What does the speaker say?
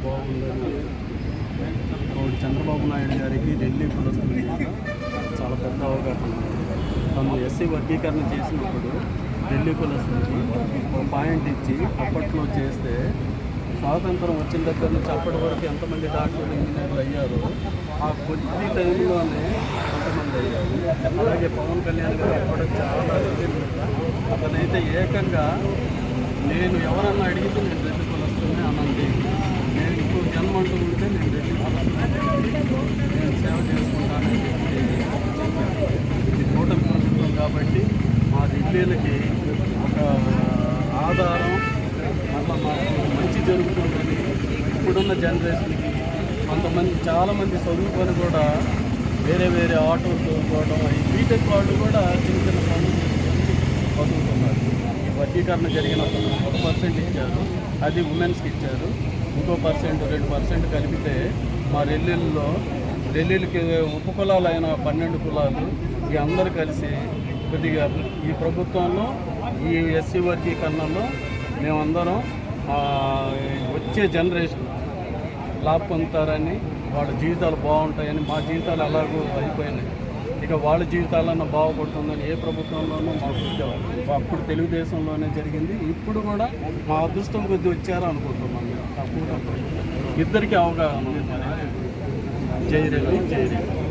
బాగుందని ఒకటి చంద్రబాబు నాయుడు గారికి ఢిల్లీ కులస్తులకి చాలా పెద్ద అవగాహన ఉంది. తను ఎస్సీ వర్గీకరణ చేసినప్పుడు ఢిల్లీ కులస్తులకి ఒక పాయింట్ ఇచ్చి అప్పట్లో చేస్తే స్వాతంత్రం వచ్చిన దగ్గర నుంచి అప్పటి వరకు ఎంతమంది డాక్టర్లు ఇంజనీర్లు అయ్యారో ఆ కొద్ది టైంలోనే కొంతమంది అయ్యారు. అలాగే పవన్ కళ్యాణ్ గారు కూడా చాలా అతనైతే ఏకంగా నేను ఎవరన్నా అడిగితే నేను రెడ్డి కులస్తుని అనండి, నేను ఇప్పుడు జన్మ అంటూ ఉంటే నేను రెడ్డి కులస్తుని, నేను సేవ చేసుకుంటానని చెప్పాను. ఇది కూటమి ప్రభుత్వం కాబట్టి మా రెడ్డిలకి ఒక ఆధారం, అట్లా మాకు మంచి జరుగుతుందని ఇప్పుడున్న జనరేషన్కి చాలామంది చదువుకొని కూడా వేరే వేరే ఆటోలు చదువుకోవడం, ఈ బీటెక్ వాళ్ళు కూడా చిన్న చిన్న పనులు చదువుతున్నారు. ఈ వర్గీకరణ జరిగినప్పుడు 1% ఇచ్చారు, అది ఉమెన్స్కి ఇచ్చారు. ఇంకో 2% కలిపితే మా రెల్లీలకి ఉపకులాలైన 12 కులాలు ఈ అందరూ కలిసి కొద్దిగా ఈ ప్రభుత్వంలో ఈ ఎస్సీ వర్గీకరణలో మేమందరం వచ్చే జనరేషన్ లాభ పొందుతారని, వాళ్ళ జీవితాలు బాగుంటాయని, మా జీవితాలు అలాగూ అయిపోయినాయి, ఇక వాళ్ళ జీవితాలన్నా బాగుపడుతుందని ఏ ప్రభుత్వంలోనూ మాకు అప్పుడు తెలుగుదేశంలోనే జరిగింది. ఇప్పుడు కూడా మా అదృష్టం కొద్ది వచ్చారు అనుకుంటున్నాం మేము. ఇద్దరికీ అవగాహన ఉంది. జై రెడ్డి, జై రెడ్డి.